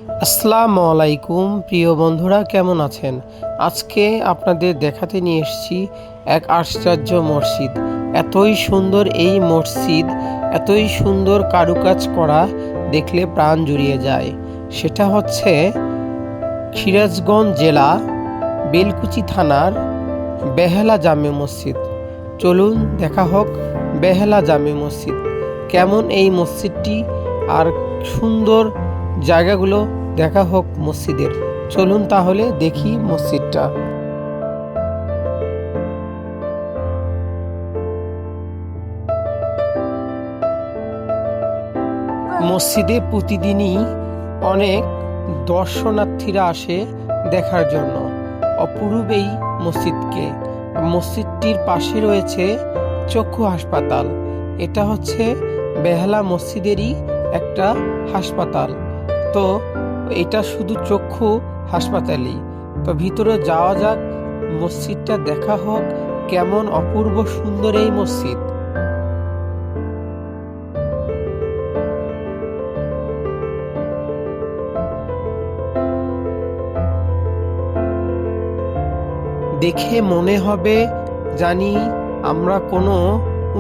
আসসালামু আলাইকুম প্রিয় বন্ধুরা, কেমন আছেন? আজকে আপনাদের দেখাতে নিয়ে এসেছি এক আশ্চর্য মসজিদ। এতই সুন্দর এই মসজিদ, এতই সুন্দর কারুকাজ করা, দেখলে প্রাণ জুড়িয়ে যায়। সেটা হচ্ছে সিরাজগঞ্জ জেলা বেলকুচি থানার বেহালা জামে মসজিদ। চলুন দেখা হোক বেহালা জামে মসজিদ কেমন, এই মসজিদটি আর সুন্দর জায়গাগুলো দেখা হোক মসজিদের। চলুন তাহলে দেখি মসজিদটা। মসজিদে প্রতিদিনই অনেক দর্শনার্থীরা আসে দেখার জন্য। অপরূপ এই মসজিদকে। মসজিদটির পাশে রয়েছে চক্ষু হাসপাতাল। এটা হচ্ছে বেহালা মসজিদেরই একটা হাসপাতাল। তো এটা শুধু চক্ষু হাসপাতালই। তো ভিতরে যাওয়া যাক, মসজিদটা দেখা হোক কেমন অপূর্ব সুন্দর এই মসজিদ। দেখে মনে হবে জানি আমরা কোনো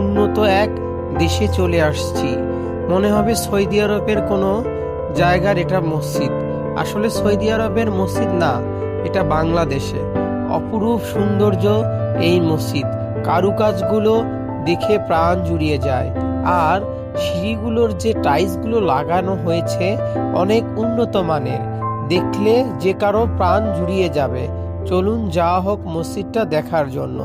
উন্নত এক দেশে চলে আসছি। মনে হবে সৌদি আরবের কোনো জায়গার এটা মসজিদ। আসলে সৌদি আরবের মসজিদ না, এটা বাংলাদেশে। অপরূপ সৌন্দর্য এই মসজিদ, কারুকাজগুলো দেখে প্রাণ জুড়িয়ে যায়। আর সিঁড়িগুলোর যে টাইলসগুলো লাগানো হয়েছে অনেক উন্নত মানের, দেখলে যে কারো প্রাণ জুড়িয়ে যাবে। চলুন যাওয়া হোক মসজিদটা দেখার জন্য।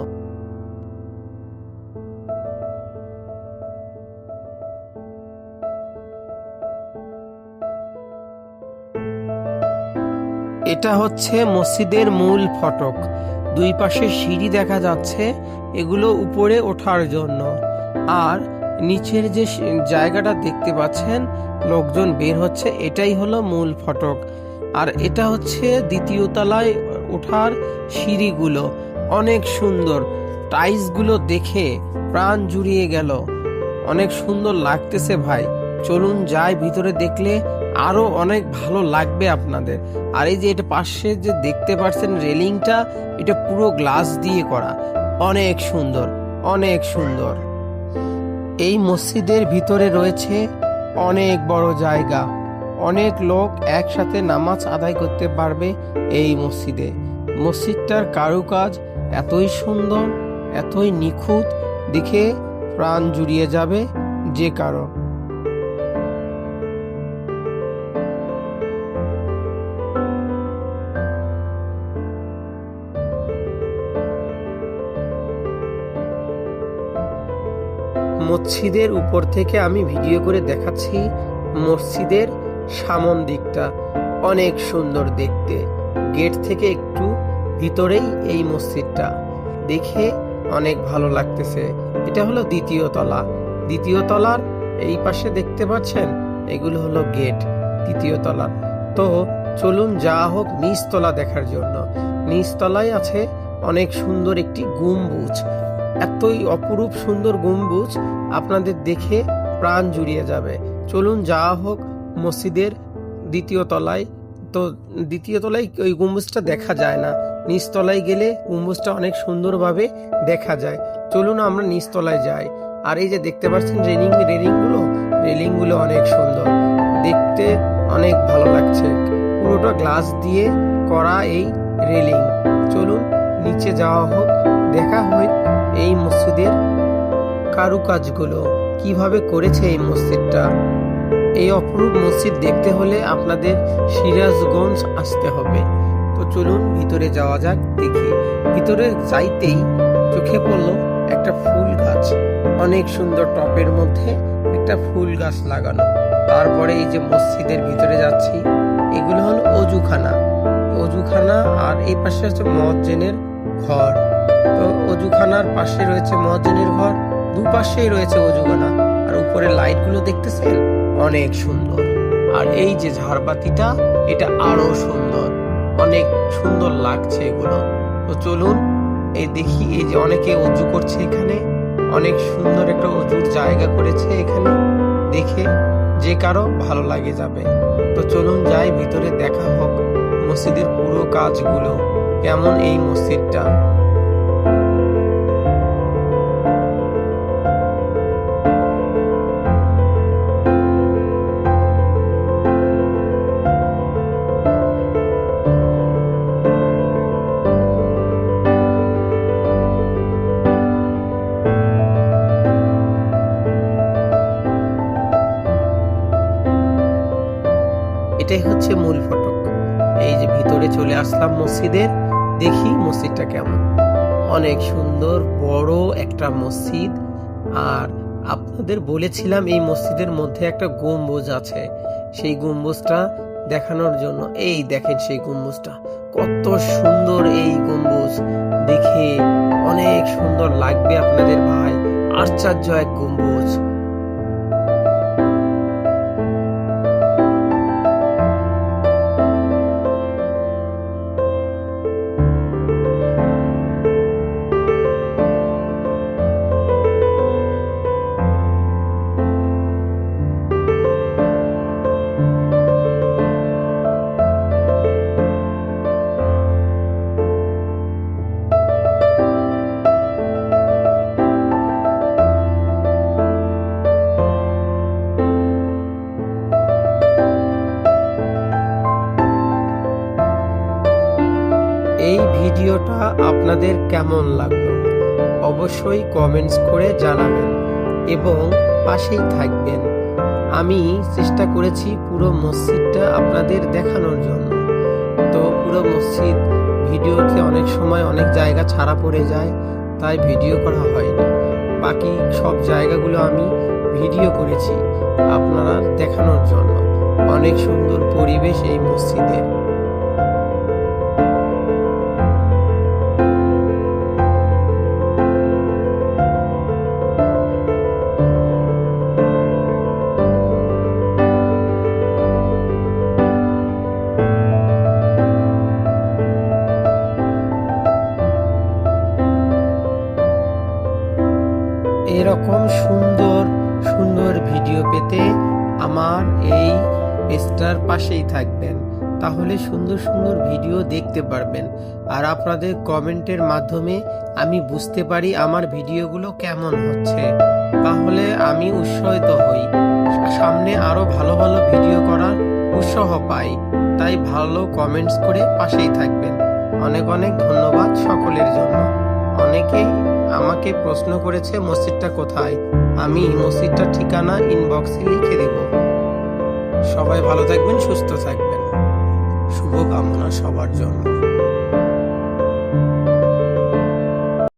এটা হচ্ছে মসজিদের মূল ফটক। দুই পাশে সিঁড়ি দেখা যাচ্ছে, এগুলো উপরে ওঠার জন্য। আর নিচের যে জায়গাটা দেখতে পাচ্ছেন লোকজন বের হচ্ছে, এটাই হলো মূল ফটক। আর এটা হচ্ছে দ্বিতীয় তলায় ওঠার সিঁড়িগুলো। অনেক সুন্দর, টাইলসগুলো দেখে প্রাণ জুড়িয়ে গেল। অনেক সুন্দর লাগতেছে ভাই। চলুন যাই ভিতরে, দেখলে আরো অনেক ভালো লাগবে আপনাদের। আর এই যে এটা পাশে যে দেখতে পাচ্ছেন রেলিংটা, এটা পুরো গ্লাস দিয়ে করা। অনেক সুন্দর, অনেক সুন্দর। এই মসজিদের ভিতরে রয়েছে অনেক বড় জায়গা। অনেক লোক একসাথে নামাজ আদায় করতে পারবে এই মসজিদে। মসজিদটার কারুকাজ এতই সুন্দর, এতই নিখুঁত, দেখে প্রাণ জুড়িয়ে যাবে যে কারো। মসজিদের উপর থেকে আমি ভিডিও করে দেখাচ্ছি মসজিদের সামন দিকটা। অনেক সুন্দর দেখতে। গেট থেকে একটু ভিতরেই এই মসজিদটা, দেখে অনেক ভালো লাগতেছে। এটা হলো দ্বিতীয় তলা। দ্বিতীয় তলার এই পাশে দেখতে পাচ্ছেন এগুলো হলো গেট দ্বিতীয় তলা। তো চলুন যাওয়া হোক নিচতলা দেখার জন্য। নিচতলায় আছে অনেক সুন্দর একটি গম্বুজ। এতই অপরূপ সুন্দর গম্বুজ, আপনাদের দেখে প্রাণ জুড়িয়ে যাবে। চলুন যাওয়া হোক মসজিদের দ্বিতীয় তলায়। তো দ্বিতীয় তলায় ওই গম্বুজটা দেখা যায় না, নিচতলায় গেলে গম্বুজটা অনেক সুন্দরভাবে দেখা যায়। চলুন আমরা নিচতলায় যাই। আর এই যে দেখতে পাচ্ছেন রেলিংগুলো অনেক সুন্দর দেখতে, অনেক ভালো লাগছে। পুরোটা গ্লাস দিয়ে করা এই রেলিং। চলুন নিচে যাওয়া হোক, দেখা হয় এই মসজিদের কারুকাজগুলো কিভাবে করেছে এই মসজিদটা। এই অপরূপ মসজিদ দেখতে হলে আপনাদের সিরাজগঞ্জ আসতে হবে। তো চলুন ভিতরে যাওয়া যাক, দেখি। ভিতরে যাইতেই চোখে পড়লো একটা ফুল গাছ। অনেক সুন্দর, টপের মধ্যে একটা ফুল গাছ লাগানো। তারপরে এই যে মসজিদের ভিতরে যাচ্ছি, এগুলো হলো অজুখানা। আর এই পাশে হচ্ছে মুয়াজ্জিনের ঘর। তো অজুখানার পাশে রয়েছে মুয়াজ্জিনের ঘর, দুপাশেই রয়েছে অজুখানা। আর উপরে লাইটগুলো দেখতেছেন অনেক সুন্দর। আর এই যে ঝাড়বাতিটা, এটা আরো সুন্দর, অনেক সুন্দর লাগছে এগুলো। তো চলুন এই দেখি। এই যে অনেকে অজু করছে এখানে, অনেক সুন্দর একটা অজুর জায়গা করেছে এখানে, দেখে যে কারো ভালো লাগে যাবে। তো চলুন যাই ভিতরে, দেখা হোক মসজিদের পুরো কাজগুলো কেমন এই মসজিদটা। এটাই হচ্ছে মূল ফটক। এই যে ভিতরে চলে আসলাম মসজিদের, দেখি মসজিদটা কেমন। অনেক সুন্দর বড় একটা মসজিদ। আর আপনাদের বলেছিলাম এই মসজিদের মধ্যে একটা গম্বুজ আছে, সেই গম্বুজটা দেখানোর জন্য। এই দেখেন সেই গম্বুজটা কত সুন্দর। এই গম্বুজ দেখে অনেক সুন্দর লাগবে আপনাদের ভাই, আশ্চর্য এক গম্বুজ। এই ভিডিওটা আপনাদের কেমন লাগলো অবশ্যই কমেন্টস করে জানাবেন এবং পাশেই থাকবেন। আমি চেষ্টা করেছি পুরো মসজিদটা আপনাদের দেখানোর জন্য। তো পুরো মসজিদ ভিডিওতে অনেক সময় অনেক জায়গা ছাড়া পড়ে যায়, তাই ভিডিও করা হয়নি। বাকি সব জায়গাগুলো আমি ভিডিও করেছি আপনারা দেখানোর জন্য। অনেক সুন্দর পরিবেশ এই মসজিদের। এরকম সুন্দর সুন্দর ভিডিও পেতে আমার এই পেজটার পাশেই থাকবেন, তাহলে সুন্দর সুন্দর ভিডিও দেখতে পারবেন। আর আপনাদের কমেন্টের মাধ্যমে আমি বুঝতে পারি আমার ভিডিওগুলো কেমন হচ্ছে, তাহলে আমি উৎসাহিত হই, সামনে আরো ভালো ভালো ভিডিও করার উৎসাহ পাই। তাই ভালো কমেন্টস করে পাশেই থাকবেন। অনেক অনেক ধন্যবাদ সকলের জন্য। অনেকেই আমাকে প্রশ্ন করেছে মসজিদটা কোথায়, আমি মসজিদটার ঠিকানা ইনবক্সে লিখে দেব। সবাই ভালো থাকবেন, সুস্থ থাকবেন। শুভকামনা সবার জন্য।